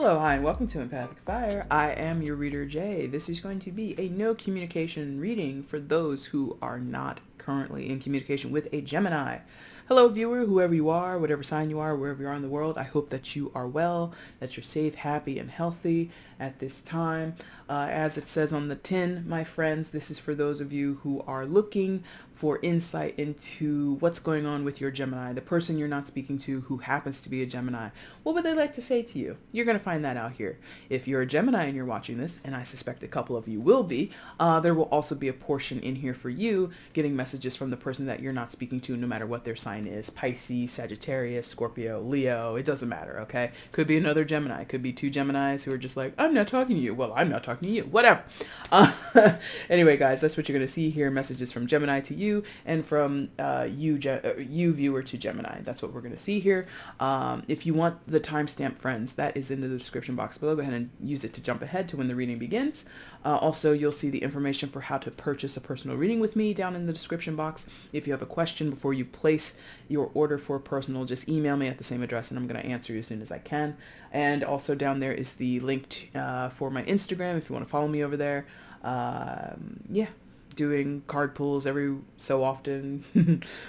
Hello, hi, and welcome to Empathic Fire. I am your reader, Jay. This is going to be a no communication reading for those who are not currently in communication with a Gemini. Hello, viewer, whoever you are, whatever sign you are, wherever you are in the world. I hope that you are well, that you're safe, happy, and healthy at this time. As it says on the tin, my friends, this is for those of you who are looking for insight into what's going on with your Gemini, the person you're not speaking to who happens to be a Gemini. What would they like to say to you? You're going to find that out here. If you're a Gemini and you're watching this, and I suspect a couple of you will be, there will also be a portion in here for you getting messages from the person that you're not speaking to, no matter what their sign is. Pisces, Sagittarius, Scorpio, Leo, it doesn't matter, okay? Could be another Gemini. Could be two Geminis who are just like, I'm not talking to you. Well, I'm not talking to you. Whatever. Anyway, guys, that's what you're going to see here. Messages from Gemini to you and from you viewer to Gemini. That's what we're going to see here. If you want the timestamp, friends, that is in the description box below. Go ahead and use it to jump ahead to when the reading begins. Also, you'll see the information for how to purchase a personal reading with me down in the description box. If you have a question before you place your order for a personal, just email me at the same address and I'm going to answer you as soon as I can. And also down there is the link for my Instagram if you want to follow me over there. Yeah, doing card pulls every so often.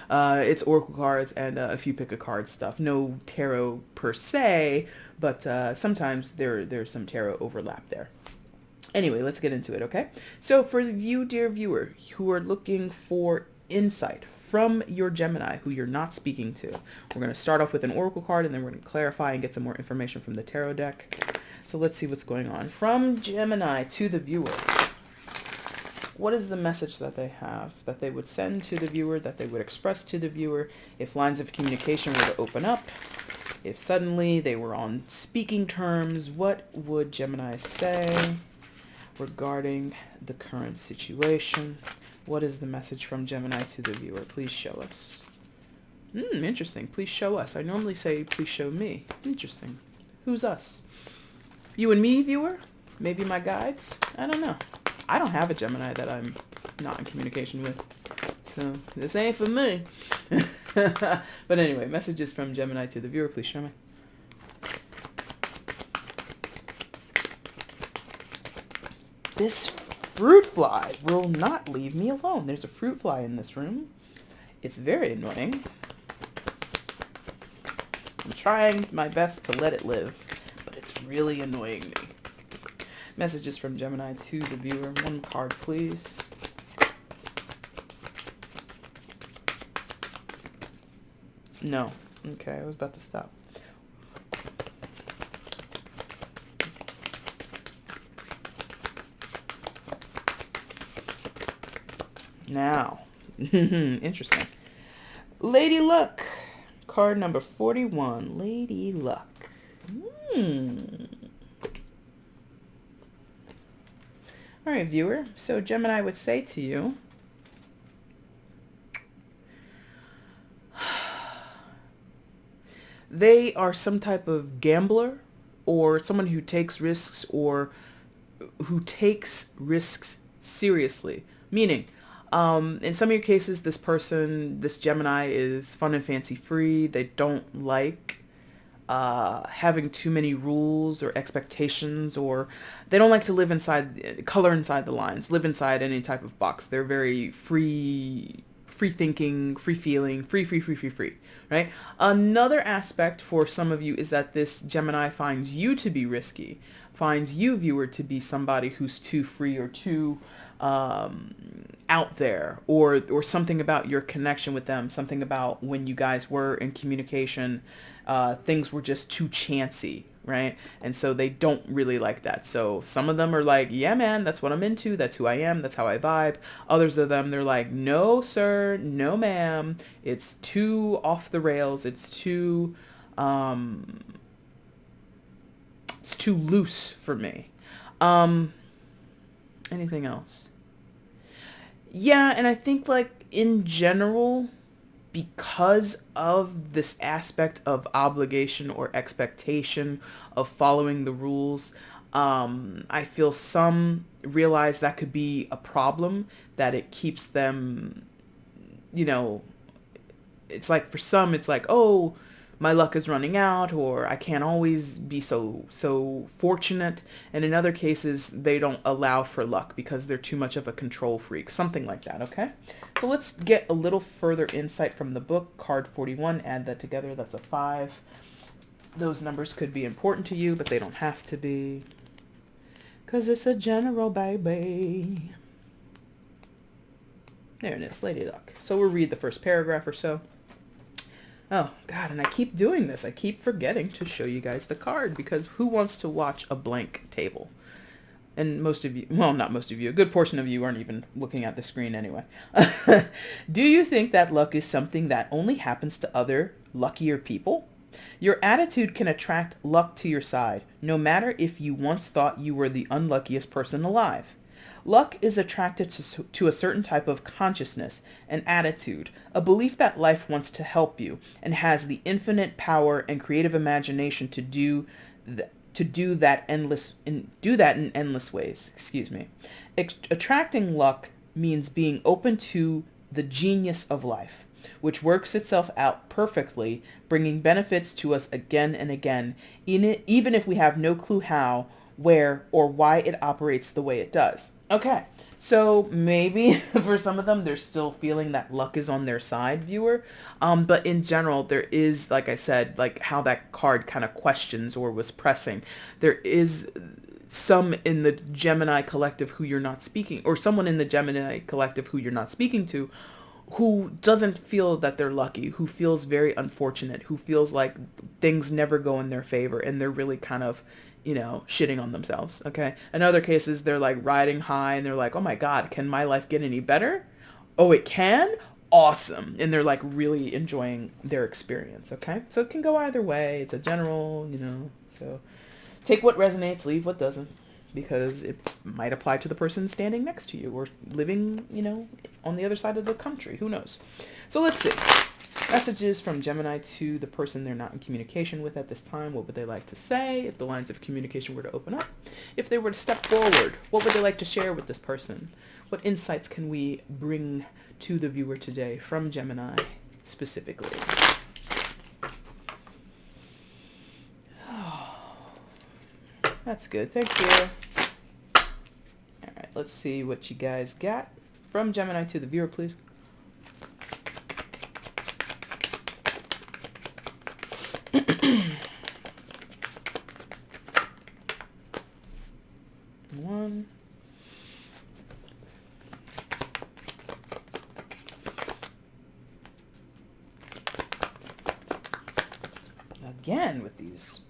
It's oracle cards and a few pick a card stuff. No tarot per se, but sometimes there's some tarot overlap there. Anyway, let's get into it, okay? So for you, dear viewer, who are looking for insight from your Gemini who you're not speaking to, we're going to start off with an oracle card and then we're going to clarify and get some more information from the tarot deck. So let's see what's going on. From Gemini to the viewer, what is the message that they have, that they would send to the viewer, that they would express to the viewer if lines of communication were to open up? If suddenly they were on speaking terms, what would Gemini say regarding the current situation? What is the message from Gemini to the viewer? Please show us. Interesting. Please show us. I normally say, please show me. Interesting. Who's us? You and me, viewer? Maybe my guides? I don't know. I don't have a Gemini that I'm not in communication with. So this ain't for me. But anyway, messages from Gemini to the viewer. Please show me. This fruit fly will not leave me alone. There's a fruit fly in this room. It's very annoying. I'm trying my best to let it live, but it's really annoying me. Messages from Gemini to the viewer. One card, please. No. Okay, I was about to stop. Now, interesting. Lady Luck, card number 41. Lady Luck. All right, viewer. So Gemini would say to you, they are some type of gambler or someone who takes risks or who takes risks seriously. Meaning, in some of your cases, this Gemini is fun and fancy free. They don't like having too many rules or expectations, or they don't like to live color inside the lines, live inside any type of box. They're very free thinking, free feeling, free, right? Another aspect for some of you is that this Gemini finds you to be risky, finds you, viewer, to be somebody who's too free or too out there, or something about your connection with them, something about when you guys were in communication, things were just too chancy, right? And so they don't really like that. So some of them are like, yeah, man, that's what I'm into. That's who I am. That's how I vibe. Others of them, they're like, no, sir, no, ma'am. It's too off the rails. It's too loose for me. Anything else? Yeah, and I think, like, in general, because of this aspect of obligation or expectation of following the rules, I feel some realize that could be a problem, that it keeps them, it's like, for some, it's like, oh, my luck is running out, or I can't always be so fortunate. And in other cases, they don't allow for luck because they're too much of a control freak, something like that. Okay, so let's get a little further insight from the book. Card 41, add that together, that's a 5. Those numbers could be important to you, but they don't have to be, because it's a general, baby. There it is, Lady Luck. So we'll read the first paragraph or so. Oh, God, and I keep doing this. I keep forgetting to show you guys the card, because who wants to watch a blank table? And most of you, well, not most of you, a good portion of you aren't even looking at the screen anyway. Do you think that luck is something that only happens to other luckier people? Your attitude can attract luck to your side, no matter if you once thought you were the unluckiest person alive. Luck is attracted to a certain type of consciousness, an attitude, a belief that life wants to help you and has the infinite power and creative imagination to do that in endless ways. Excuse me. Attracting luck means being open to the genius of life, which works itself out perfectly, bringing benefits to us again and again, even if we have no clue how, where, or why it operates the way it does. Okay, so maybe for some of them, they're still feeling that luck is on their side, viewer. But in general, there is, like I said, like how that card kind of questions or was pressing. There is some in the Gemini collective who you're not speaking, or someone in the Gemini collective who you're not speaking to, who doesn't feel that they're lucky, who feels very unfortunate, who feels like things never go in their favor, and they're really kind of, shitting on themselves. Okay. In other cases, they're like riding high and they're like, oh my God, can my life get any better? Oh, it can? Awesome. And they're like really enjoying their experience. Okay. So it can go either way. It's a general, so take what resonates, leave what doesn't, because it might apply to the person standing next to you or living, on the other side of the country. Who knows? So let's see. Messages from Gemini to the person they're not in communication with at this time. What would they like to say if the lines of communication were to open up? If they were to step forward, what would they like to share with this person? What insights can we bring to the viewer today from Gemini specifically? That's good. Thank you. All right, let's see what you guys got from Gemini to the viewer, please. One. Again with these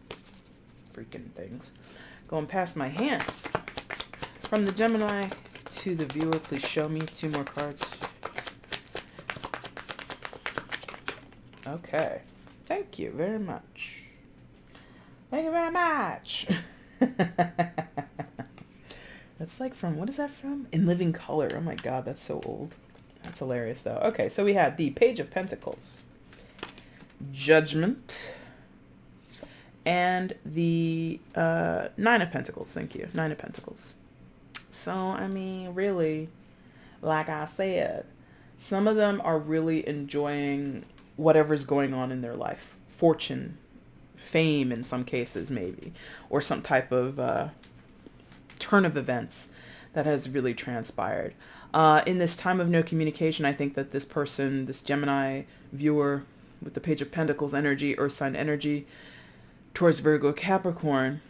freaking things. Going past my hands. From the Gemini to the viewer, please show me 2 more cards. Okay. Thank you very much. Thank you very much. That's like from, what is that from? In Living Color. Oh my God, that's so old. That's hilarious though. Okay, so we had the Page of Pentacles, Judgment, and the 9 of Pentacles. Thank you. 9 of Pentacles. So, I mean, really, like I said, some of them are really enjoying whatever's going on in their life. Fortune, fame in some cases maybe, or some type of turn of events that has really transpired. In this time of no communication, I think that this person, this Gemini viewer with the Page of Pentacles energy, Earth sign energy, towards Virgo, Capricorn,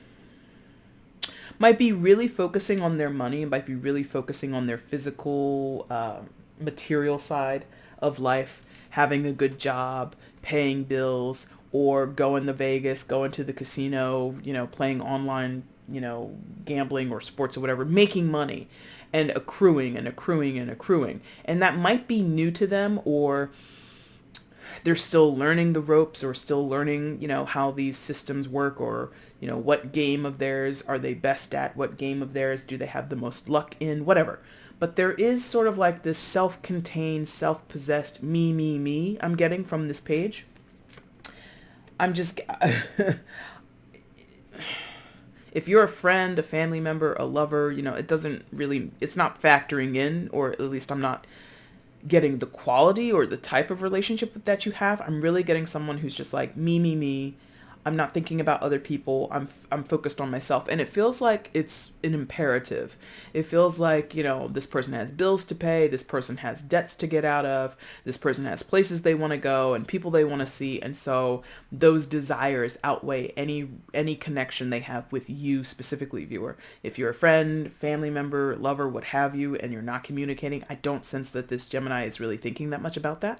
might be really focusing on their money, might be really focusing on their physical, material side of life, having a good job, paying bills, or going to Vegas, going to the casino, playing online, gambling or sports or whatever, making money and accruing and accruing and accruing. And that might be new to them, or they're still learning the ropes, or still learning, how these systems work, or, what game of theirs are they best at? What game of theirs do they have the most luck in? Whatever. But there is sort of like this self-contained, self-possessed me I'm getting from this page. I'm just... If you're a friend, a family member, a lover, it doesn't really... It's not factoring in, or at least I'm not getting the quality or the type of relationship that you have. I'm really getting someone who's just like me, me, me. I'm not thinking about other people. I'm focused on myself. And it feels like it's an imperative. It feels like, this person has bills to pay. This person has debts to get out of. This person has places they want to go and people they want to see. And so those desires outweigh any connection they have with you specifically, viewer. If you're a friend, family member, lover, what have you, and you're not communicating, I don't sense that this Gemini is really thinking that much about that.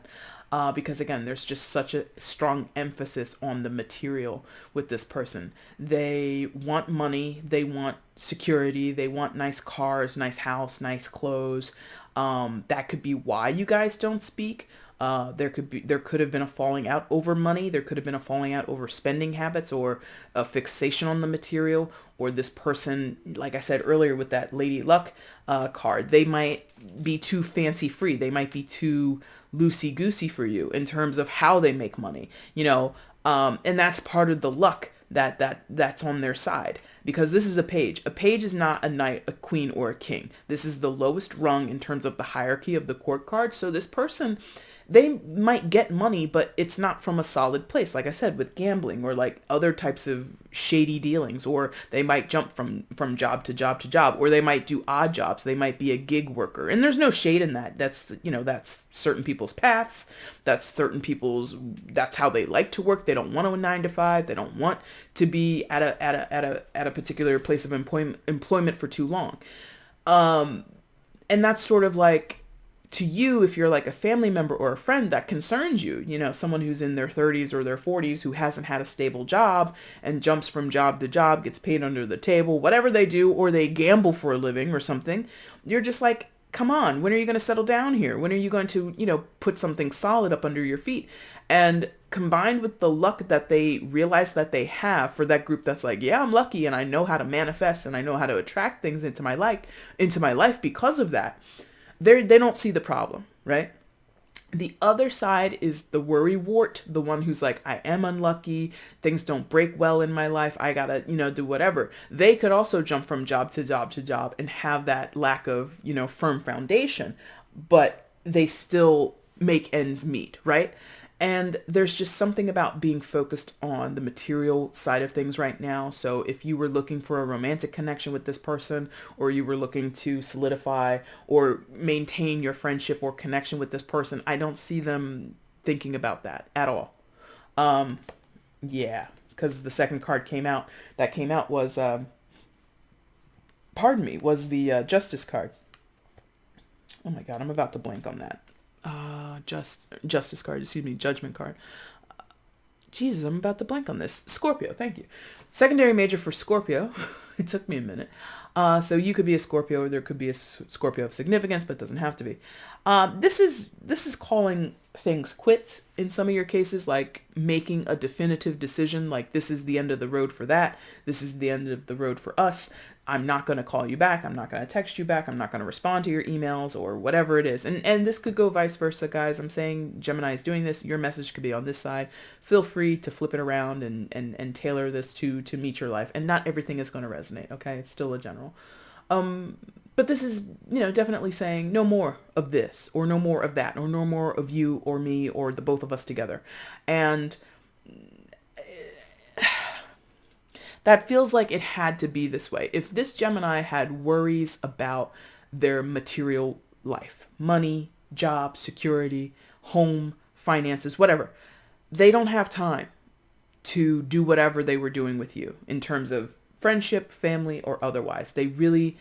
Because again, there's just such a strong emphasis on the material with this person. They want money, they want security, they want nice cars, nice house, nice clothes. That could be why you guys don't speak. There could have been a falling out over money. There could have been a falling out over spending habits or a fixation on the material. Or this person, like I said earlier with that Lady Luck card, they might be too fancy free. They might be too loosey goosey for you in terms of how they make money, and that's part of the luck that's on their side, because this is a page. A page is not a knight, a queen, or a king. This is the lowest rung in terms of the hierarchy of the court card. So this person, they might get money, but it's not from a solid place. Like I said, with gambling or like other types of shady dealings, or they might jump from job to job to job, or they might do odd jobs. They might be a gig worker, and there's no shade in that. That's certain people's paths. That's how they like to work. They don't want a 9-to-5. They don't want to be at a particular place of employment for too long. And that's sort of like, to you, if you're like a family member or a friend that concerns you, someone who's in their 30s or their 40s who hasn't had a stable job and jumps from job to job, gets paid under the table, whatever they do, or they gamble for a living or something, you're just like, come on, when are you going to settle down here? When are you going to, put something solid up under your feet? And combined with the luck that they realize that they have, for that group that's like, yeah, I'm lucky and I know how to manifest and I know how to attract things into my life because of that. They don't see the problem, right? The other side is the worry wart, the one who's like, I am unlucky, things don't break well in my life, I gotta, do whatever. They could also jump from job to job to job and have that lack of, firm foundation, but they still make ends meet, right? And there's just something about being focused on the material side of things right now. So if you were looking for a romantic connection with this person, or you were looking to solidify or maintain your friendship or connection with this person, I don't see them thinking about that at all. Yeah, because the second card that came out was, was the Justice card. Oh my God, I'm about to blank on that. Justice card, Judgment card. Jesus, I'm about to blank on this. Scorpio, thank you. Secondary major for Scorpio. It took me a minute. So you could be a Scorpio, or there could be a Scorpio of significance, but it doesn't have to be. This is calling things quits in some of your cases, like making a definitive decision, like this is the end of the road for that. This is the end of the road for us. I'm not going to call you back. I'm not going to text you back. I'm not going to respond to your emails or whatever it is. And this could go vice versa, guys. I'm saying Gemini is doing this. Your message could be on this side. Feel free to flip it around and tailor this to meet your life. And not everything is going to resonate, okay? It's still a general. But this is, definitely saying no more of this, or no more of that, or no more of you or me or the both of us together. And that feels like it had to be this way. If this Gemini had worries about their material life, money, job, security, home, finances, whatever, they don't have time to do whatever they were doing with you in terms of friendship, family, or otherwise. They really,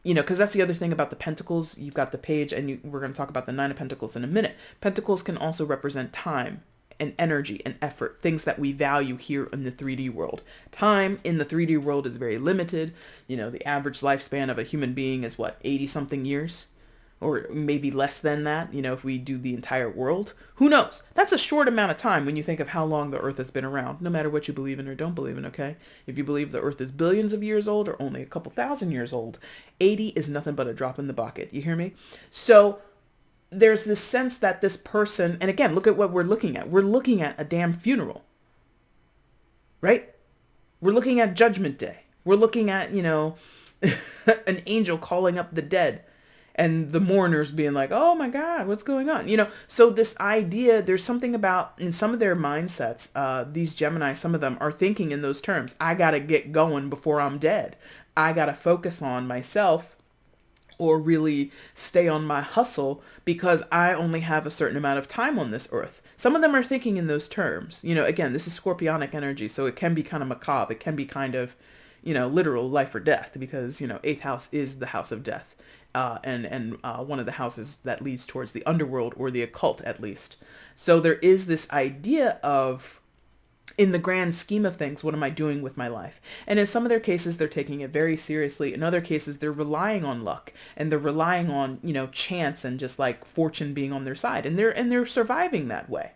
because that's the other thing about the Pentacles. You've got the Page, and we're going to talk about the Nine of Pentacles in a minute. Pentacles can also represent time and energy and effort, things that we value here in the 3D world. Time in the 3D world is very limited. The average lifespan of a human being is 80 something years, or maybe less than that, if we do the entire world. Who knows? That's a short amount of time when you think of how long the earth has been around, no matter what you believe in or don't believe in, okay? If you believe the earth is billions of years old or only a couple thousand years old, 80 is nothing but a drop in the bucket. You hear me? So there's this sense that this person, and again, look at what we're looking at. We're looking at a damn funeral, right? We're looking at Judgment Day. We're looking at, an angel calling up the dead. and the mourners being like, oh my God, what's going on? So this idea, there's something about in some of their mindsets, these Gemini, some of them are thinking in those terms. I got to get going before I'm dead. I got to focus on myself or really stay on my hustle because I only have a certain amount of time on this earth. Some of them are thinking in those terms. Again, this is scorpionic energy, so it can be kind of macabre. It can be kind of, literal life or death because, eighth house is the house of death. And one of the houses that leads towards the underworld or the occult, at least. So there is this idea of, in the grand scheme of things, what am I doing with my life? And in some of their cases, they're taking it very seriously. In other cases, they're relying on luck and they're relying on, chance and just like fortune being on their side. And they're surviving that way.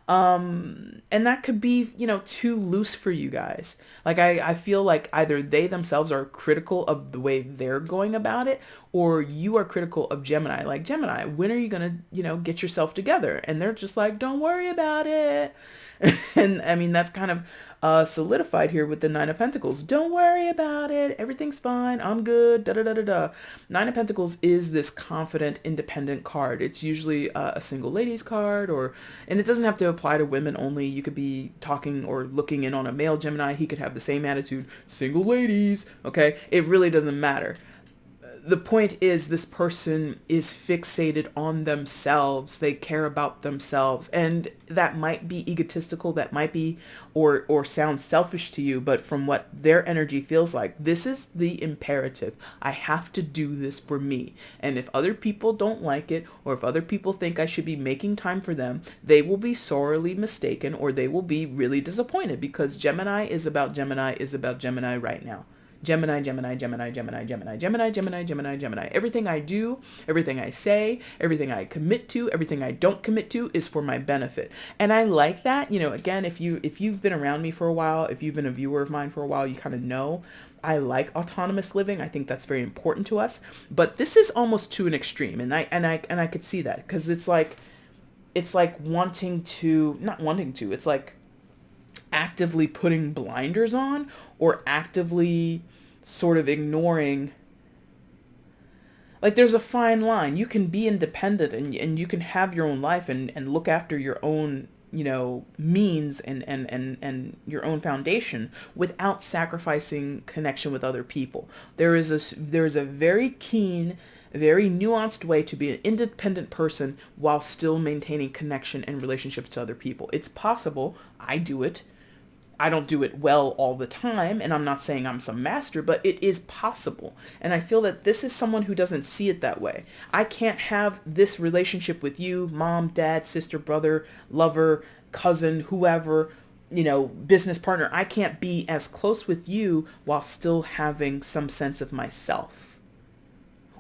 And that could be, too loose for you guys. Like, I feel like either they themselves are critical of the way they're going about it, or you are critical of Gemini. Like, Gemini, when are you going to, get yourself together? And they're just like, don't worry about it. And I mean, that's kind of solidified here with the Nine of Pentacles. Don't worry about it. Everything's fine. I'm good. Da da da da da. Nine of Pentacles is this confident, independent card. It's usually a single ladies card, and it doesn't have to apply to women only. You could be talking or looking in on a male Gemini. He could have the same attitude. Single ladies. Okay. It really doesn't matter. The point is, this person is fixated on themselves. They care about themselves. And that might be egotistical. That might be or sound selfish to you. But from what their energy feels like, this is the imperative. I have to do this for me. And if other people don't like it, or if other people think I should be making time for them, they will be sorely mistaken, or they will be really disappointed, because Gemini is about Gemini right now. Gemini, Gemini, Gemini, Gemini, Gemini, Gemini, Gemini, Gemini, Gemini. Everything I do, everything I say, everything I commit to, everything I don't commit to is for my benefit. And I like that. Again, if you've been around me for a while, if you've been a viewer of mine for a while, you kind of know I like autonomous living. I think that's very important to us. But this is almost to an extreme, and I could see that, because it's like wanting to, not wanting to, it's like actively putting blinders on, or actively sort of ignoring. Like, there's a fine line. You can be independent and you can have your own life and look after your own, means and your own foundation without sacrificing connection with other people. There's a very keen, very nuanced way to be an independent person while still maintaining connection and relationships to other people. It's possible. I do it. I don't do it well all the time, and I'm not saying I'm some master, but it is possible. And I feel that this is someone who doesn't see it that way. I can't have this relationship with you, mom, dad, sister, brother, lover, cousin, whoever, business partner. I can't be as close with you while still having some sense of myself.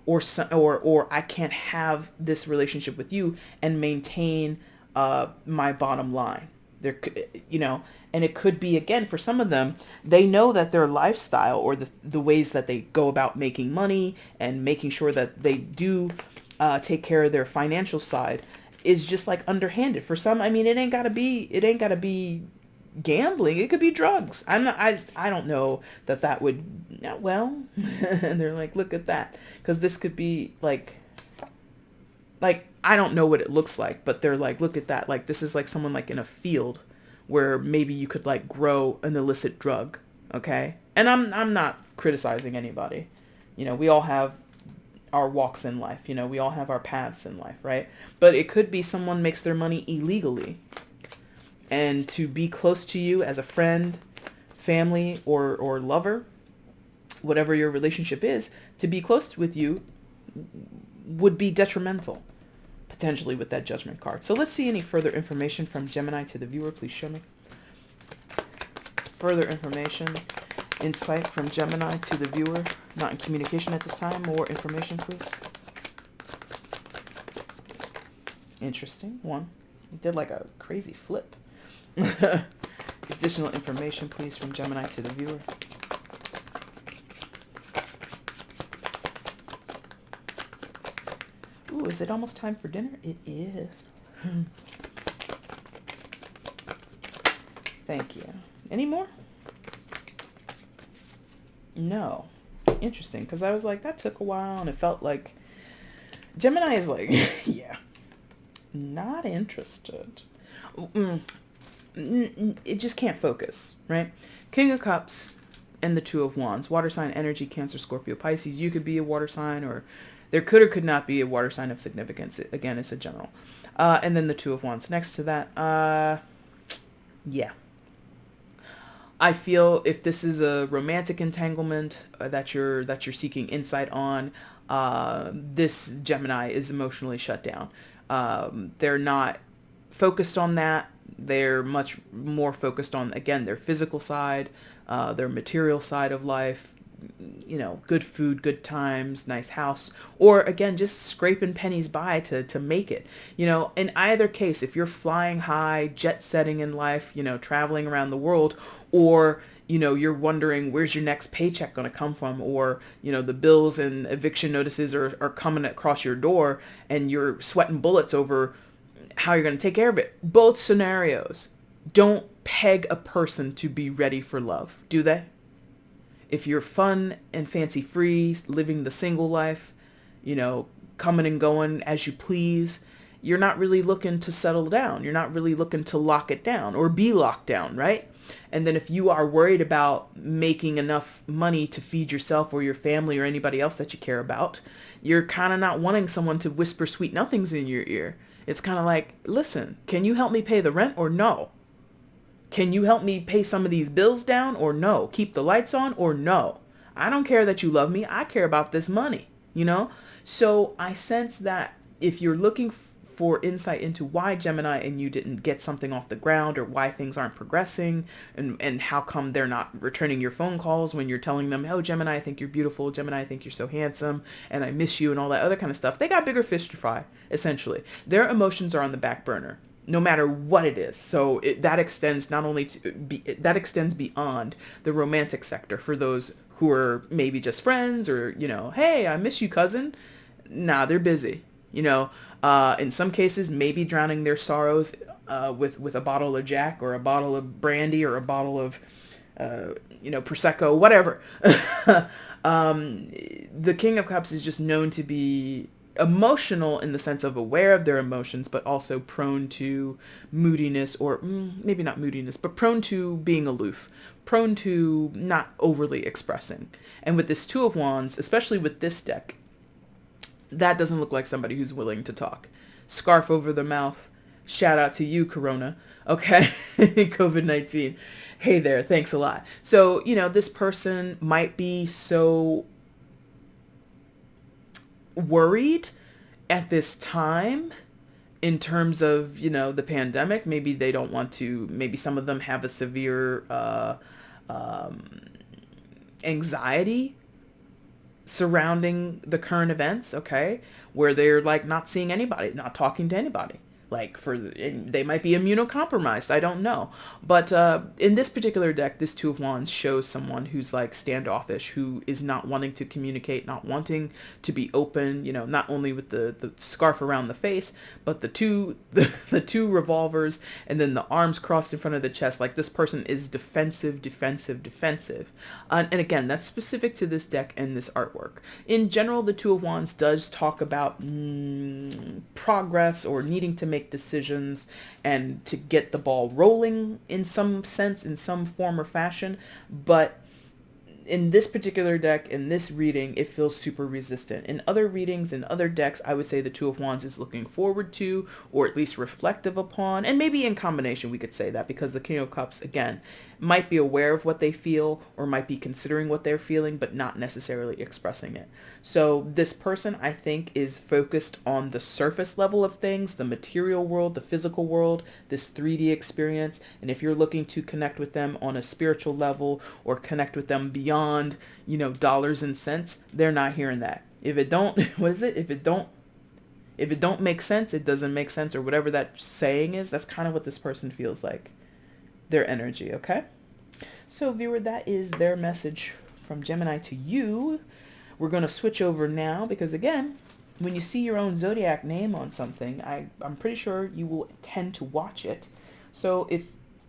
Or I can't have this relationship with you and maintain my bottom line. And it could be, again, for some of them, they know that their lifestyle, or the ways that they go about making money and making sure that they do take care of their financial side, is just like underhanded. For some, I mean, it ain't gotta be gambling. It could be drugs. I don't know that would, well, and they're like, look at that. Because this could be like, I don't know what it looks like, but they're like, look at that. Like, this is like someone like in a field where maybe you could like grow an illicit drug. Okay. And I'm not criticizing anybody. We all have our walks in life. We all have our paths in life, right? But it could be someone makes their money illegally. And to be close to you as a friend, family, or lover, whatever your relationship is, to be close with you would be detrimental, potentially, with that Judgment card. So let's see any further information from Gemini to the viewer. Please show me. Further information, insight from Gemini to the viewer. Not in communication at this time. More information, please. Interesting. One. It did like a crazy flip. Additional information, please, from Gemini to the viewer. Ooh, is it almost time for dinner? It is. Thank you. Any more? No. Interesting, because I was like, that took a while, and it felt like Gemini is like, yeah, not interested. It just can't focus, right? King of Cups and the Two of Wands. Water sign energy, Cancer, Scorpio, Pisces. You could be a water sign, or there could or could not be a water sign of significance. Again, it's a general. And then the Two of Wands next to that. Yeah. I feel if this is a romantic entanglement that you're seeking insight on, this Gemini is emotionally shut down. They're not focused on that. They're much more focused on, again, their physical side, their material side of life, good food, good times, nice house, or again, just scraping pennies by to make it. In either case, if you're flying high, jet setting in life, traveling around the world, or you're wondering where's your next paycheck going to come from, or the bills and eviction notices are coming across your door and you're sweating bullets over how you're going to take care of it. Both scenarios don't peg a person to be ready for love, do they? If you're fun and fancy free, living the single life, coming and going as you please, you're not really looking to settle down. You're not really looking to lock it down or be locked down, right? And then if you are worried about making enough money to feed yourself or your family or anybody else that you care about, you're kind of not wanting someone to whisper sweet nothings in your ear. It's kind of like, listen, can you help me pay the rent or no? Can you help me pay some of these bills down or no? Keep the lights on or no? I don't care that you love me. I care about this money, So I sense that if you're looking for insight into why Gemini and you didn't get something off the ground, or why things aren't progressing, and how come they're not returning your phone calls when you're telling them, oh, Gemini, I think you're beautiful. Gemini, I think you're so handsome and I miss you and all that other kind of stuff. They got bigger fish to fry, essentially. Their emotions are on the back burner, no matter what it is. So that extends that extends beyond the romantic sector for those who are maybe just friends, or, hey, I miss you, cousin. Nah, they're busy, in some cases, maybe drowning their sorrows with a bottle of Jack, or a bottle of brandy, or a bottle of, Prosecco, whatever. The King of Cups is just known to be emotional in the sense of aware of their emotions, but also prone to moodiness, or maybe not moodiness, but prone to being aloof, prone to not overly expressing. And with this Two of Wands, especially with this deck, that doesn't look like somebody who's willing to talk. Scarf over the mouth. Shout out to you, Corona. Okay? COVID-19. Hey there. Thanks a lot. So, this person might be so worried at this time in terms of, the pandemic. Maybe they don't want to, maybe some of them have a severe anxiety surrounding the current events, okay, where they're like not seeing anybody, not talking to anybody. Like they might be immunocompromised. I don't know. But in this particular deck, this Two of Wands shows someone who's like standoffish, who is not wanting to communicate, not wanting to be open, not only with the scarf around the face, but the two revolvers, and then the arms crossed in front of the chest. Like this person is defensive. And again, that's specific to this deck and this artwork. In general, the Two of Wands does talk about progress, or needing to make decisions and to get the ball rolling in some sense, in some form or fashion. But in this particular deck, in this reading, it feels super resistant. In other readings, in other decks, I would say the Two of Wands is looking forward to, or at least reflective upon, and maybe in combination we could say that, because the King of Cups, again, might be aware of what they feel, or might be considering what they're feeling, but not necessarily expressing it. So this person, I think, is focused on the surface level of things, the material world, the physical world, this 3D experience. And if you're looking to connect with them on a spiritual level, or connect with them beyond, dollars and cents, they're not hearing that. If it don't, what is it? If it don't make sense, it doesn't make sense, or whatever that saying is. That's kind of what this person feels like, their energy, okay? So viewer, that is their message from Gemini to you. We're going to switch over now, because again, when you see your own zodiac name on something, I'm pretty sure you will tend to watch it. So if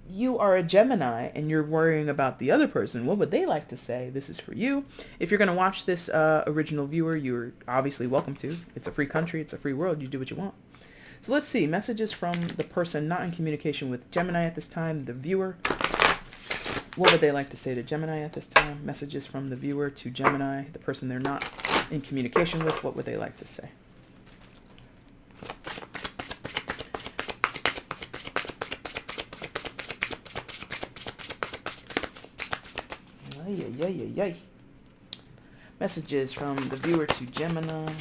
you are a Gemini and you're worrying about the other person, what would they like to say? This is for you. If you're going to watch this original viewer, you're obviously welcome to. It's a free country. It's a free world. You do what you want. So let's see. Messages from the person not in communication with Gemini at this time, the viewer. What would they like to say to Gemini at this time? Messages from the viewer to Gemini, the person they're not in communication with. What would they like to say? Yay. Messages from the viewer to Gemini.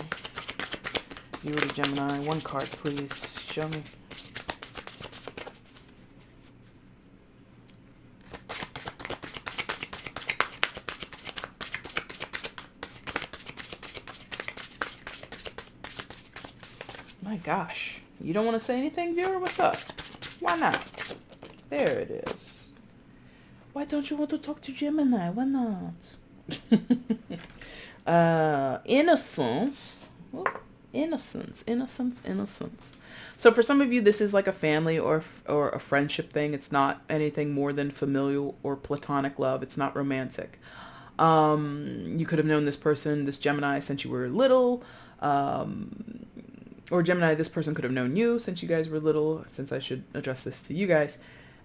Viewer to Gemini. One card, please. Show me. My gosh. You don't want to say anything, viewer? What's up? Why not? There it is. Why don't you want to talk to Gemini? Why not? Innocence. Oh, innocence. So for some of you, this is like a family or a friendship thing. It's not anything more than familial or platonic love. It's not romantic. You could have known this person, this Gemini, since you were little. Or Gemini, this person could have known you since you guys were little, since I should address this to you guys.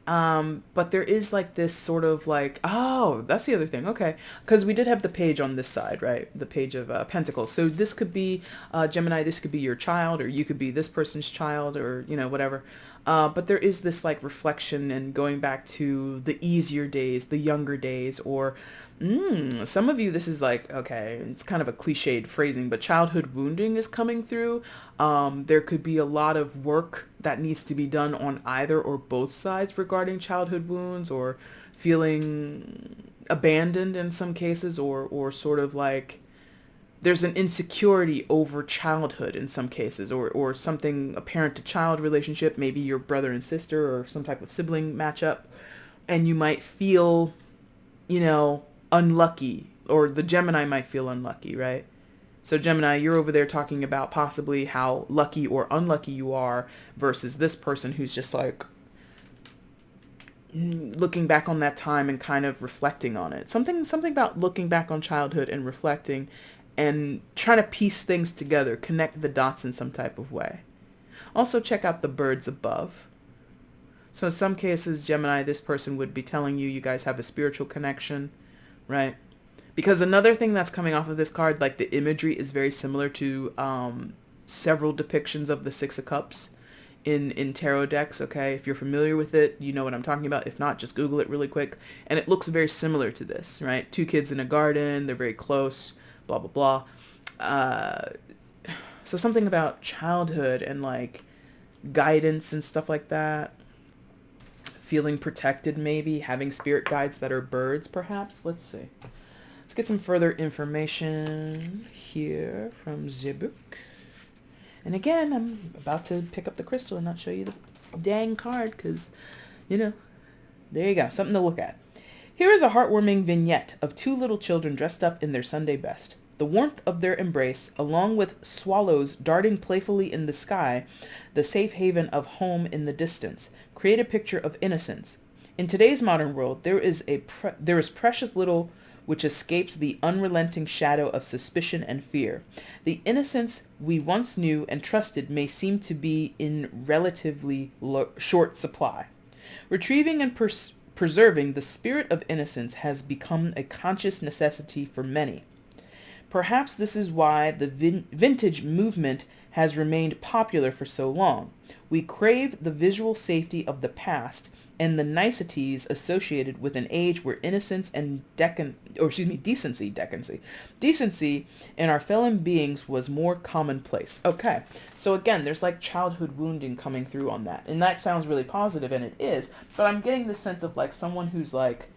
But there is like this sort of like, oh, that's the other thing. Okay. Because we did have the page on this side, right? The page of Pentacles. So this could be Gemini, this could be your child, or you could be this person's child, or, you know, whatever. But there is this like reflection and going back to the easier days, the younger days, or some of you, this is like, okay, it's kind of a cliched phrasing, but childhood wounding is coming through. There could be a lot of work that needs to be done on either or both sides regarding childhood wounds, or feeling abandoned in some cases, or sort of like there's an insecurity over childhood in some cases, or something, a parent to child relationship, maybe your brother and sister or some type of sibling matchup, and you might feel, you know, unlucky, or the Gemini might feel unlucky, right? So Gemini, you're over there talking about possibly how lucky or unlucky you are versus this person who's just like looking back on that time and kind of reflecting on it. Something about looking back on childhood and reflecting and trying to piece things together, connect the dots in some type of way. Also check out the birds above. So in some cases, Gemini, this person would be telling you guys have a spiritual connection, right? Because another thing that's coming off of this card, like the imagery is very similar to several depictions of the Six of Cups in tarot decks, okay? If you're familiar with it, you know what I'm talking about. If not, just Google it really quick. And it looks very similar to this, right? Two kids in a garden, they're very close, blah, blah, blah. So something about childhood and like guidance and stuff like that. Feeling protected, maybe. Having spirit guides that are birds, perhaps. Let's see. Let's get some further information here from the book. And again, I'm about to pick up the crystal and not show you the dang card because, you know, there you go. Something to look at. Here is a heartwarming vignette of two little children dressed up in their Sunday best. The warmth of their embrace, along with swallows darting playfully in the sky, the safe haven of home in the distance, create a picture of innocence. In today's modern world, there is precious little which escapes the unrelenting shadow of suspicion and fear. The innocence we once knew and trusted may seem to be in relatively short supply. Retrieving and preserving the spirit of innocence has become a conscious necessity for many. Perhaps this is why the vintage movement has remained popular for so long. We crave the visual safety of the past and the niceties associated with an age where innocence and decency in our fellow beings was more commonplace. Okay, so again, there's like childhood wounding coming through on that. And that sounds really positive, and it is. But I'm getting the sense of like someone who's like,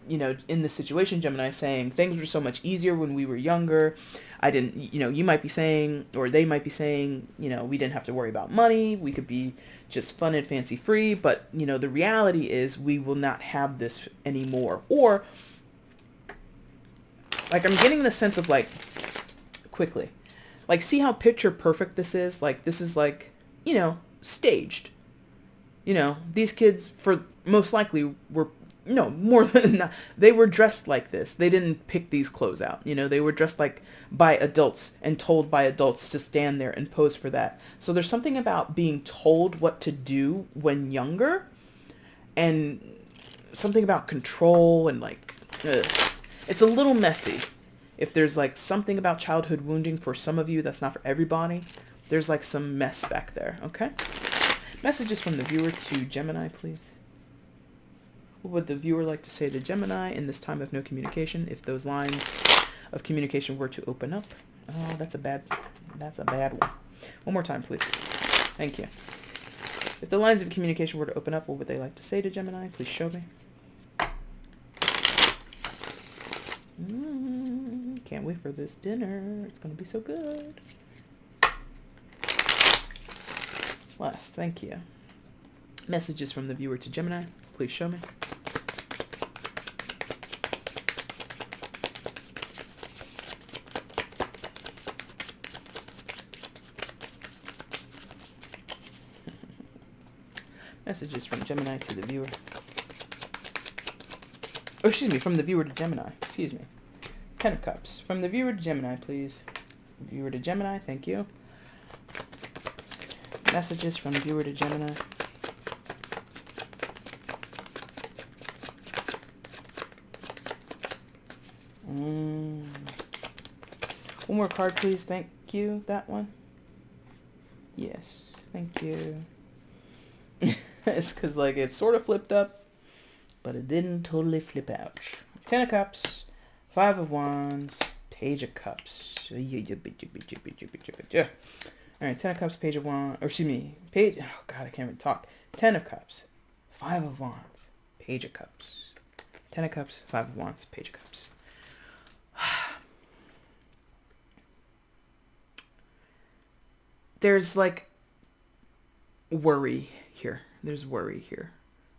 you know, in this situation, Gemini, saying things were so much easier when we were younger. I didn't, you know, you might be saying, or they might be saying, you know, we didn't have to worry about money. We could be just fun and fancy free. But, you know, the reality is we will not have this anymore. Or, like, I'm getting the sense of, like, quickly, like, see how picture perfect this is? Like, this is, like, you know, staged. these kids for most likely were, no, more than that, they were dressed like this. They didn't pick these clothes out. They were dressed like by adults and told by adults to stand there and pose for that. So there's something about being told what to do when younger, and something about control and like, ugh. It's a little messy. If there's like something about childhood wounding for some of you, that's not for everybody. There's like some mess back there, okay? Messages from the viewer to Gemini, please. What would the viewer like to say to Gemini in this time of no communication if those lines of communication were to open up? Oh, that's a bad one. One more time, please. Thank you. If the lines of communication were to open up, what would they like to say to Gemini? Please show me. Can't wait for this dinner. It's going to be so good. Last, thank you. Messages from the viewer to Gemini. Please show me. Messages from Gemini to the viewer. Oh, excuse me, from the viewer to Gemini. Excuse me. 10 of Cups. From the viewer to Gemini, please. Viewer to Gemini, thank you. Messages from the viewer to Gemini. One more card, please. Thank you. That one. Yes. Thank you. It's because, like, it sort of flipped up, but it didn't totally flip out. 10 of Cups, 5 of Wands, Page of Cups. All right, 10 of Cups, Page of Wands, or excuse me, Page, oh God, I can't even talk. 10 of Cups, 5 of Wands, Page of Cups. 10 of Cups, 5 of Wands, Page of Cups. There's, like, worry here. There's worry here.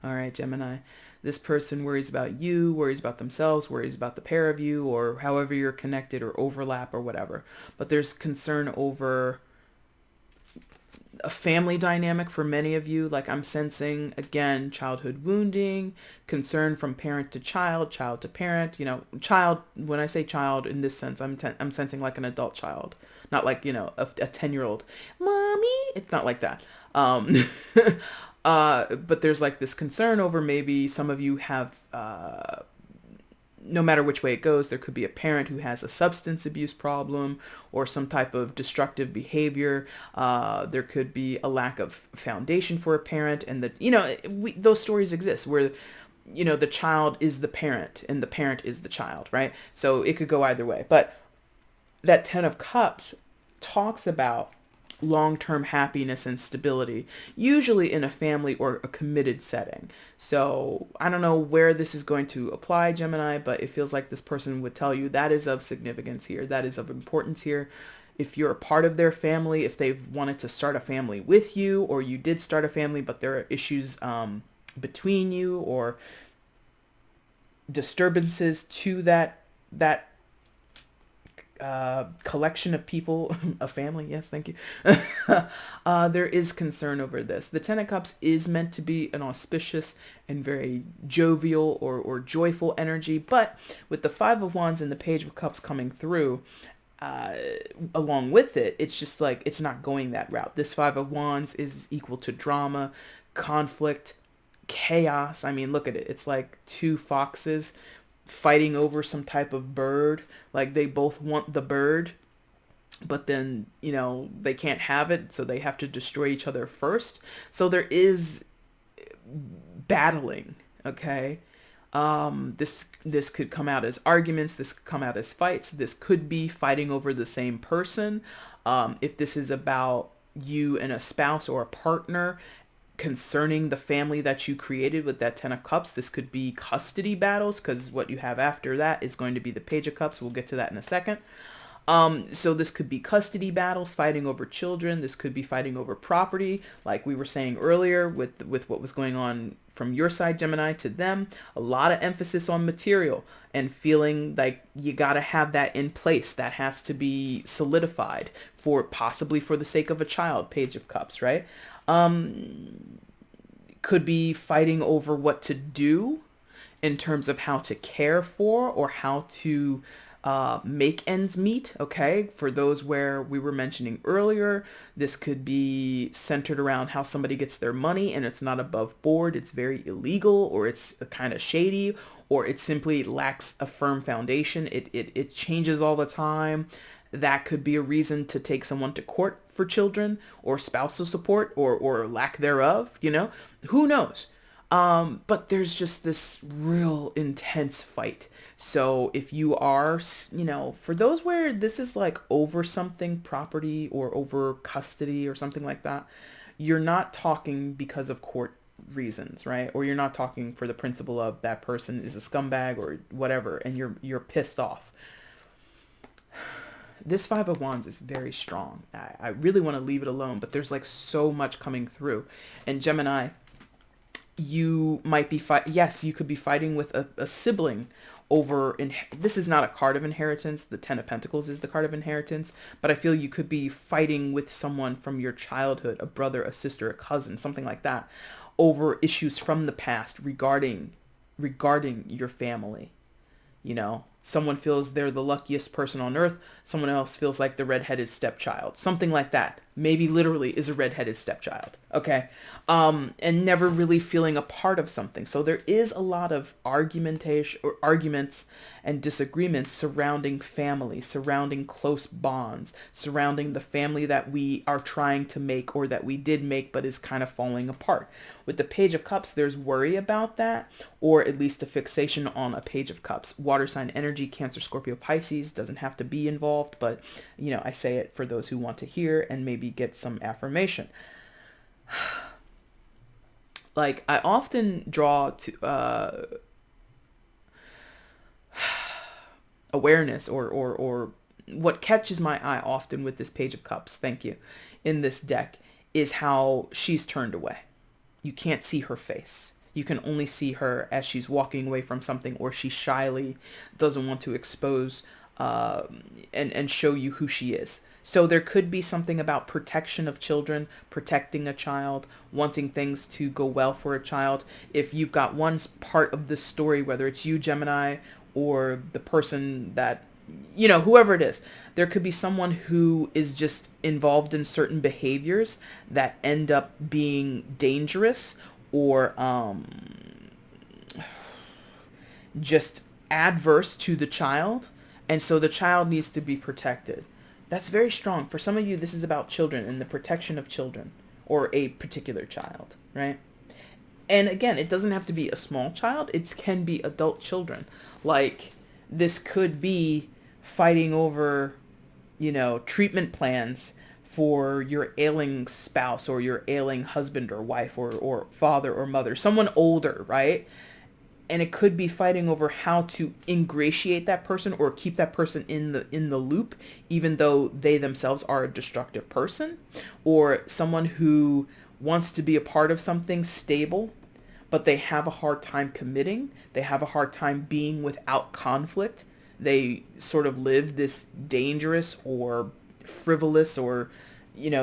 All right, Gemini. This person worries about you, worries about themselves, worries about the pair of you, or however you're connected or overlap or whatever. But there's concern over a family dynamic for many of you. Like, I'm sensing, again, childhood wounding, concern from parent to child to parent. Child, when I say child in this sense, I'm sensing like an adult child. Not like, a 10-year-old. Mommy! It's not like that. But there's like this concern over maybe some of you have, no matter which way it goes, there could be a parent who has a substance abuse problem or some type of destructive behavior. There could be a lack of foundation for a parent, and those stories exist where, the child is the parent and the parent is the child, right? So it could go either way. But that 10 of Cups talks about long-term happiness and stability, usually in a family or a committed setting. So I don't know where this is going to apply, Gemini, but it feels like this person would tell you that is of significance here. That is of importance here. If you're a part of their family, if they've wanted to start a family with you, or you did start a family, but there are issues between you or disturbances to that collection of people, a family, yes, thank you. There is concern over this. The 10 of Cups is meant to be an auspicious and very jovial or joyful energy, but with the 5 of Wands and the Page of Cups coming through, along with it, it's just like, it's not going that route. This 5 of Wands is equal to drama, conflict, chaos. I mean, look at it. It's like two foxes fighting over some type of bird. Like, they both want the bird, but then, they can't have it, so they have to destroy each other first. So there is battling, okay? This could come out as arguments, this could come out as fights, this could be fighting over the same person. If this is about you and a spouse or a partner concerning the family that you created with that 10 of Cups, this could be custody battles, because what you have after that is going to be the Page of Cups. We'll get to that in a second. So this could be custody battles, fighting over children. This could be fighting over property, like we were saying earlier with what was going on from your side, Gemini, to them. A lot of emphasis on material and feeling like you got to have that in place. That has to be solidified possibly for the sake of a child, Page of Cups, right? could be fighting over what to do in terms of how to care for or how to make ends meet. Okay, for those where we were mentioning earlier, this could be centered around how somebody gets their money and it's not above board, it's very illegal, or it's kind of shady, or it simply lacks a firm foundation. It changes all the time. That could be a reason to take someone to court for children or spousal support or lack thereof, who knows? But there's just this real intense fight. So if you are, for those where this is like over something, property or over custody or something like that, you're not talking because of court reasons, right? Or you're not talking for the principle of that person is a scumbag or whatever, and you're pissed off. This Five of Wands is very strong. I really want to leave it alone, but there's like so much coming through. And Gemini, you might be yes, you could be fighting with a sibling over this is not a card of inheritance. The Ten of Pentacles is the card of inheritance, but I feel you could be fighting with someone from your childhood, a brother, a sister, a cousin, something like that, over issues from the past regarding your family. Someone feels they're the luckiest person on earth. Someone else feels like the redheaded stepchild. Something like that. Maybe literally is a redheaded stepchild. Okay. And never really feeling a part of something. So there is a lot of arguments and disagreements surrounding family, surrounding close bonds, surrounding the family that we are trying to make or that we did make but is kind of falling apart. With the Page of Cups, there's worry about that, or at least a fixation on a Page of Cups. Water sign energy, Cancer, Scorpio, Pisces, doesn't have to be involved, but I say it for those who want to hear and maybe get some affirmation. Like, I often draw to awareness or what catches my eye often with this Page of Cups, thank you, in this deck, is how she's turned away. You can't see her face. You can only see her as she's walking away from something, or she shyly doesn't want to expose and show you who she is. So there could be something about protection of children, protecting a child, wanting things to go well for a child. If you've got one part of this story, whether it's you, Gemini, or the person that, whoever it is, there could be someone who is just involved in certain behaviors that end up being dangerous or just adverse to the child. And so the child needs to be protected. That's very strong. For some of you, this is about children and the protection of children or a particular child, right? And again, it doesn't have to be a small child. It can be adult children. Like, this could be fighting over, treatment plans for your ailing spouse or your ailing husband or wife or father or mother, someone older, right? And it could be fighting over how to ingratiate that person or keep that person in the loop, even though they themselves are a destructive person, or someone who wants to be a part of something stable, but they have a hard time committing. They have a hard time being without conflict. They sort of live this dangerous or frivolous or,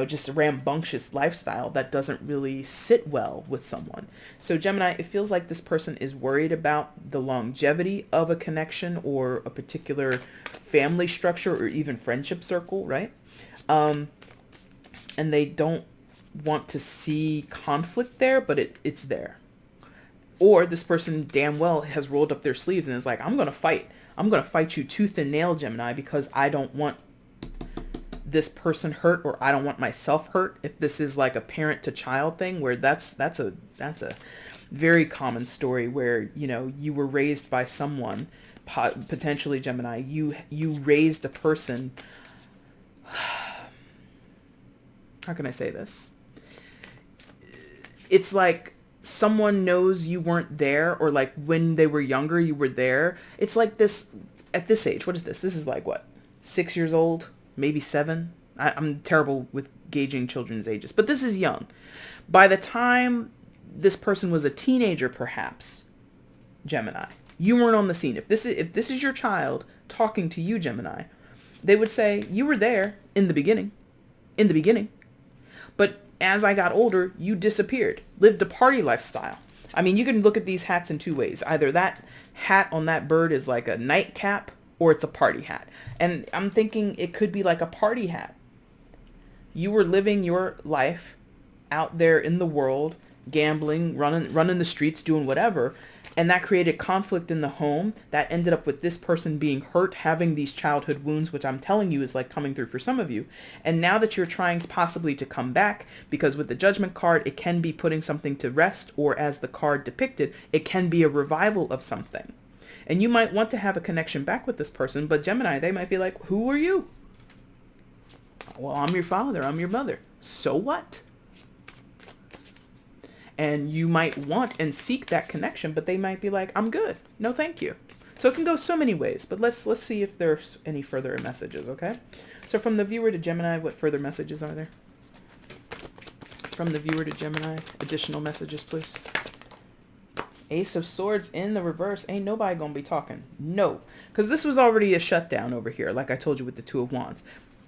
just a rambunctious lifestyle that doesn't really sit well with someone. So Gemini, it feels like this person is worried about the longevity of a connection or a particular family structure or even friendship circle, right? And they don't want to see conflict there, but it's there. Or this person damn well has rolled up their sleeves and is like, I'm going to fight. I'm going to fight you tooth and nail, Gemini, because I don't want this person hurt, or I don't want myself hurt. If this is like a parent to child thing, where that's a very common story where, you were raised by someone, potentially Gemini, you raised a person. How can I say this? It's like someone knows you weren't there, or like when they were younger, you were there. It's like this, at this age, what is this? This is like what? 6 years old? Maybe 7? I'm terrible with gauging children's ages, but this is young. By the time this person was a teenager, perhaps, Gemini, you weren't on the scene. If this is your child talking to you, Gemini, they would say, you were there in the beginning, but as I got older, you disappeared, lived a party lifestyle. I mean, you can look at these hats in two ways. Either that hat on that bird is like a nightcap or it's a party hat. And I'm thinking it could be like a party hat. You were living your life out there in the world, gambling, running the streets, doing whatever. And that created conflict in the home that ended up with this person being hurt, having these childhood wounds, which I'm telling you is like coming through for some of you. And now that you're trying possibly to come back, because with the Judgment card, it can be putting something to rest, or as the card depicted, it can be a revival of something. And you might want to have a connection back with this person, but Gemini, they might be like, who are you? Well, I'm your father, I'm your mother. So what? And you might want and seek that connection, but they might be like, I'm good. No, thank you. So it can go so many ways, but let's see if there's any further messages, okay? So from the viewer to Gemini, what further messages are there? From the viewer to Gemini, additional messages, please. Ace of Swords in the reverse. Ain't nobody gonna be talking. No, because this was already a shutdown over here, like I told you with the Two of Wands.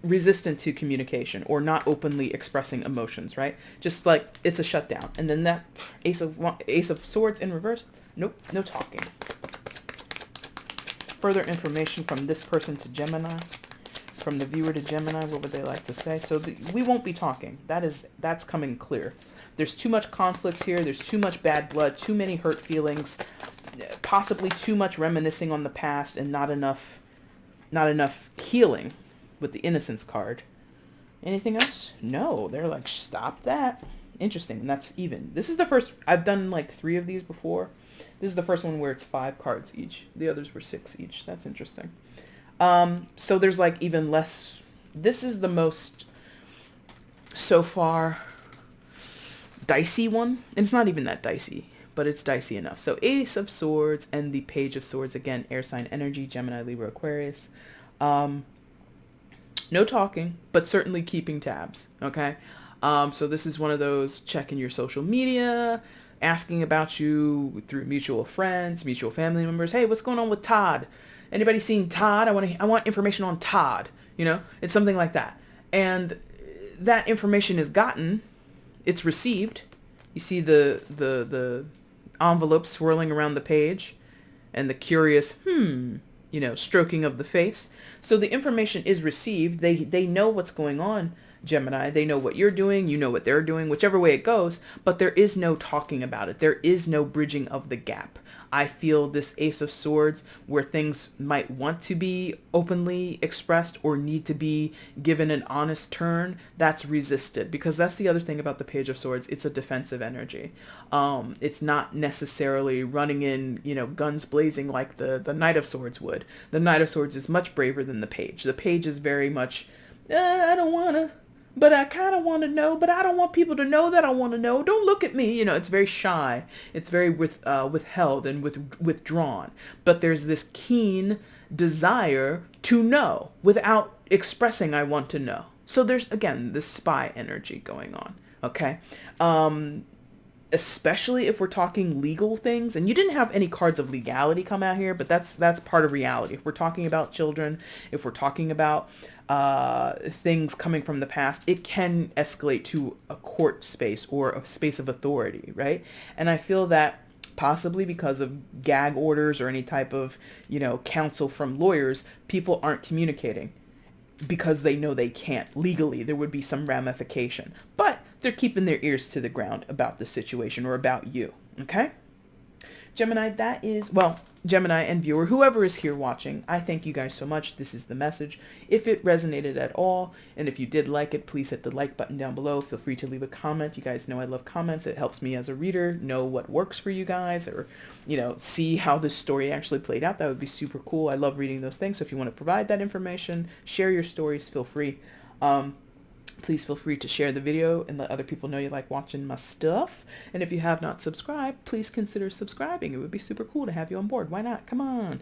Resistant to communication or not openly expressing emotions, right? Just like it's a shutdown. And then that Ace of Swords in reverse. Nope, no talking. Further information from this person to Gemini, from the viewer to Gemini. What would they like to say? So we won't be talking. That's coming clear. There's too much conflict here. There's too much bad blood, too many hurt feelings, possibly too much reminiscing on the past, and not enough healing. With the Innocence card. Anything else? No. They're like, stop that. Interesting. And that's even. This is the first. I've done like 3 of these before. This is the first one where it's 5 cards each. The others were 6 each. That's interesting. So there's like even less. This is the most so far dicey one. And it's not even that dicey, but it's dicey enough. So Ace of Swords and the Page of Swords. Again, air sign energy, Gemini, Libra, Aquarius. No talking, but certainly keeping tabs, okay? So this is one of those checking your social media, asking about you through mutual friends, mutual family members. Hey, what's going on with Todd? Anybody seen Todd? I want information on Todd. You know, it's something like that. And that information is gotten, it's received. You see the envelope swirling around the page and the curious, stroking of the face. So the information is received. They know what's going on, Gemini. They know what you're doing. You know what they're doing, whichever way it goes. But there is no talking about it. There is no bridging of the gap. I feel this Ace of Swords where things might want to be openly expressed or need to be given an honest turn, that's resisted. Because that's the other thing about the Page of Swords. It's a defensive energy. It's not necessarily running in, guns blazing like the Knight of Swords would. The Knight of Swords is much braver than the Page. The Page is very much, I don't want to. But I kind of want to know, but I don't want people to know that I want to know. Don't look at me. It's very shy. It's very withheld and withdrawn. But there's this keen desire to know without expressing I want to know. So there's, again, this spy energy going on. Okay. Especially if we're talking legal things, and you didn't have any cards of legality come out here, but that's part of reality. If we're talking about children, if we're talking about things coming from the past, it can escalate to a court space or a space of authority, right? And I feel that possibly because of gag orders or any type of, counsel from lawyers, people aren't communicating because they know they can't. Legally, there would be some ramification, but they're keeping their ears to the ground about the situation or about you, okay? Gemini, that is, Gemini and viewer, whoever is here watching, I thank you guys so much. This is the message. If it resonated at all, and if you did like it, please hit the like button down below. Feel free to leave a comment. You guys know I love comments. It helps me as a reader know what works for you guys, or, see how this story actually played out. That would be super cool. I love reading those things. So if you want to provide that information, share your stories, feel free. Please feel free to share the video and let other people know you like watching my stuff. And if you have not subscribed, please consider subscribing. It would be super cool to have you on board. Why not? Come on.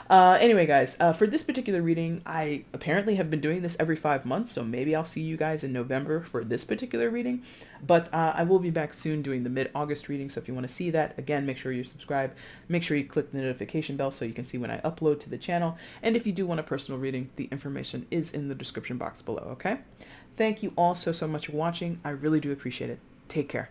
Anyway, guys, for this particular reading, I apparently have been doing this every 5 months, so maybe I'll see you guys in November for this particular reading. But I will be back soon doing the mid-August reading, so if you want to see that, again, make sure you subscribe. Make sure you click the notification bell so you can see when I upload to the channel. And if you do want a personal reading, the information is in the description box below, okay? Thank you all so much for watching. I really do appreciate it. Take care.